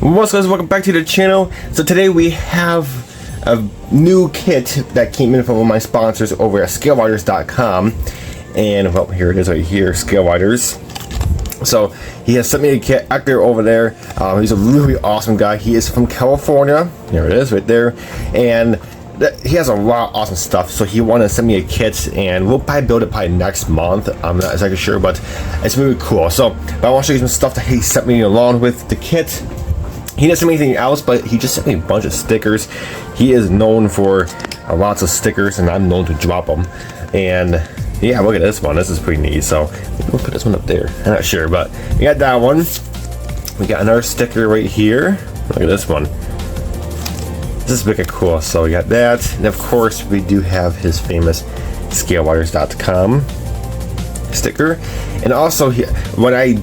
What's up guys, welcome back to the channel. So today we have a new kit that came in from one of my sponsors over at scalewriters.com, and well, here it is right here, Scalewriters. So he has sent me a kit out there over there. He's a really awesome guy. He is from California. Here it is right there, and he has a lot of awesome stuff. So he wanted to send me a kit, and we'll probably build it next month. I'm not exactly sure, but it's really cool. So I want to show you some stuff that he sent me along with the kit. He didn't send me anything else, but he just sent me a bunch of stickers. He is known for lots of stickers, and I'm known to drop them. And yeah, look at this one. This is pretty neat. So we'll put this one up there. I'm not sure, but we got that one. We got another sticker right here. Look at this one. This is wicked cool. So we got that, and of course we do have his famous scalewriters.com sticker. And also, when I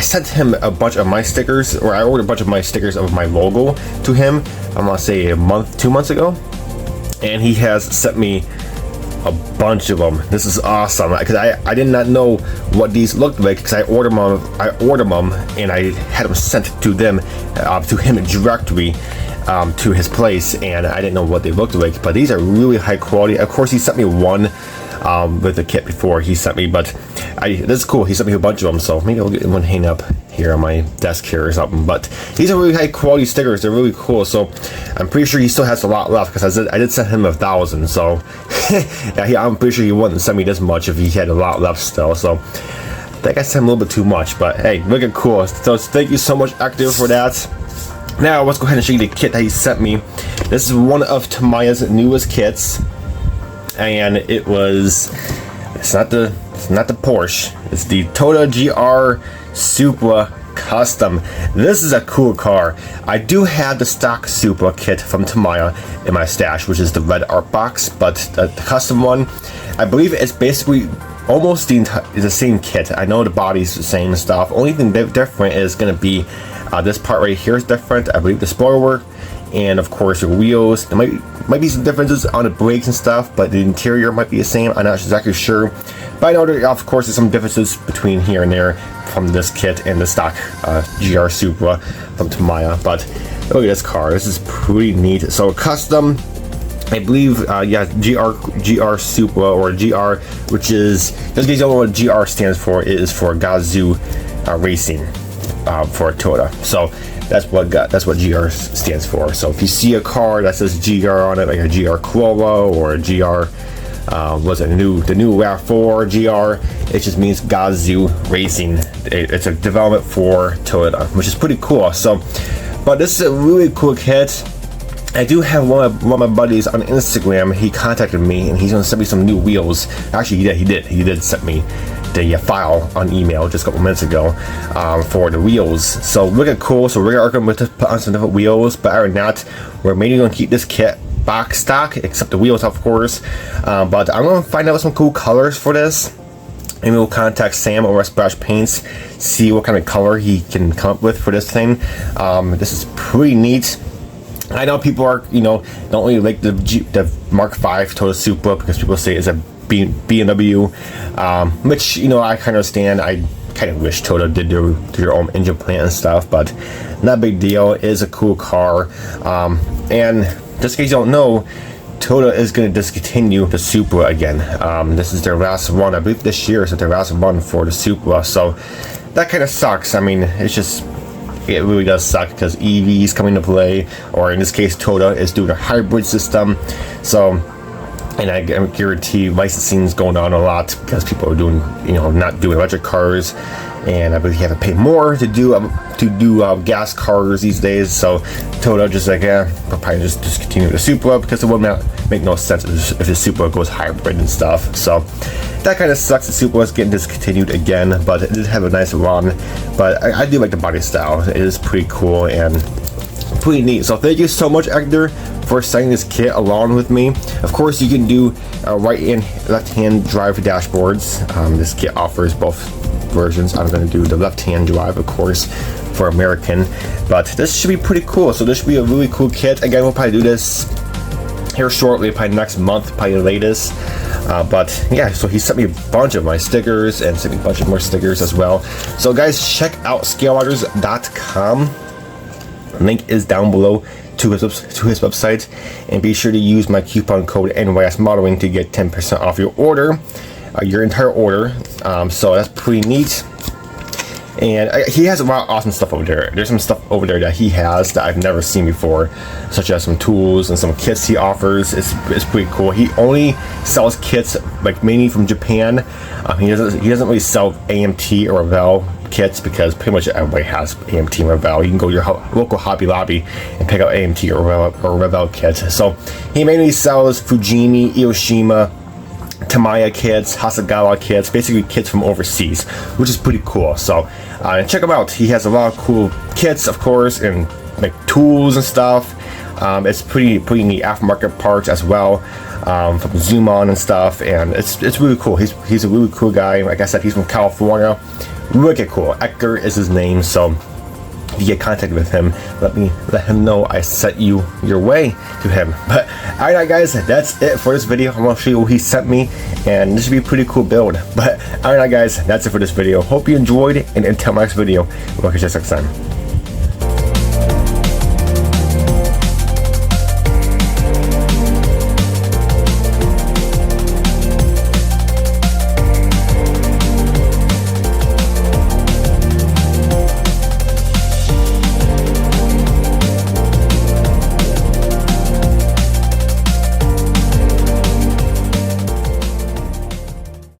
sent him a bunch of my stickers, or I ordered a bunch of my stickers of my logo to him, I'm gonna say a month, 2 months ago, and he has sent me a bunch of them. This is awesome because I did not know what these looked like because I ordered them and I had them sent to them to him directly to his place, and I didn't know what they looked like. But these are really high quality. Of course, he sent me one with the kit before he sent me, but this is cool. He sent me a bunch of them, so maybe I'll get one hang up here on my desk here or something. But these are really high quality stickers. They're really cool. So I'm pretty sure he still has a lot left because I did send him 1,000. So yeah, I'm pretty sure he wouldn't send me this much if he had a lot left still. So I think I sent him a little bit too much, but hey, look at cool. So thank you so much, Active, for that. Now let's go ahead and show you the kit that he sent me. This is one of Tamiya's newest kits, and it was it's not the Porsche, it's the Toyota GR Supra Custom. This is a cool car. I do have the stock Supra kit from Tamiya in my stash, which is the red art box, but the custom one, I believe it's basically almost the same kit. I know the body's the same and stuff. Only thing different is going to be this part right here is different. I believe the spoiler, and of course the wheels. There might be some differences on the brakes and stuff, but the interior might be the same. I'm not exactly sure, but I know there, of course, there's some differences between here and there from this kit and the stock GR Supra from Tamiya. But look at this car. This is pretty neat. So custom, I believe, yeah, GR Supra, or GR, which is, just in case you don't know what GR stands for, it is for Gazoo Racing for Toyota. So that's what GR stands for. So if you see a car that says GR on it, like a GR Corolla or a GR, was it the new RAV4 GR, it just means Gazoo Racing. It's a development for Toyota, which is pretty cool. So, but this is a really cool kit. I do have one of my buddies on Instagram. He contacted me and he's gonna send me some new wheels. Actually, he did send me the file on email just a couple minutes ago for the wheels. So look at cool. So we're going to put on some different wheels, but other than that, we're mainly going to keep this kit box stock, except the wheels, of course. But I'm going to find out some cool colors for this, and we'll contact Sam over at Splash Paints, see what kind of color he can come up with for this thing. This is pretty neat. I know people are, don't really like the Mark V Toyota Supra because people say it's a BMW, which I kind of understand. I kind of wish Toyota did their own engine plant and stuff, but not a big deal. It is a cool car, and just in case you don't know, Toyota is going to discontinue the Supra again. This is their last one. I believe this year is their last one for the Supra, so that kind of sucks. I mean, it really does suck because EVs come into play, or in this case Toyota is doing a hybrid system. So, and I guarantee licensing is going on a lot because people are doing, not doing electric cars, and I believe you have to pay more to do gas cars these days. So Toyota just like, we'll probably just discontinue the Supra because it would make no sense if the Supra goes hybrid and stuff. So that kind of sucks. The Supra is getting discontinued again, but it did have a nice run. But I do like the body style. It is pretty cool and pretty neat. So thank you so much, Hector, for sending this kit along with me. Of course, you can do right and left hand drive dashboards. This kit offers both versions. I'm going to do the left hand drive, of course, for American, but this should be pretty cool. So this should be a really cool kit. Again, we'll probably do this here shortly, probably next month, probably the latest. But yeah, so he sent me a bunch of my stickers and sent me a bunch of more stickers as well. So guys, check out scalewriters.com. Link is down below to his website, and be sure to use my coupon code N.Y.S modeling to get 10% off your order, your entire order. So that's pretty neat. And he has a lot of awesome stuff over there. There's some stuff over there that he has that I've never seen before, such as some tools and some kits he offers. It's pretty cool. He only sells kits like mainly from Japan. He doesn't really sell AMT or Revell kits, because pretty much everybody has AMT and Revell. You can go to your local Hobby Lobby and pick up AMT or Revell kits. So he mainly sells Fujimi, Ioshima, Tamiya kits, Hasegawa kits, basically kits from overseas, which is pretty cool. So check him out. He has a lot of cool kits, of course, and like tools and stuff. It's pretty neat. Aftermarket parts as well, from Zoom On and stuff, and it's really cool. He's a really cool guy. Like I said, he's from California. Wicked cool. Edgar is his name. So if you get contact with him, let him know I sent you your way to him. But alright guys, that's it for this video. I'm gonna show you what he sent me, and this should be a pretty cool build. But alright guys, that's it for this video. Hope you enjoyed, and until my next video, we'll catch you next time.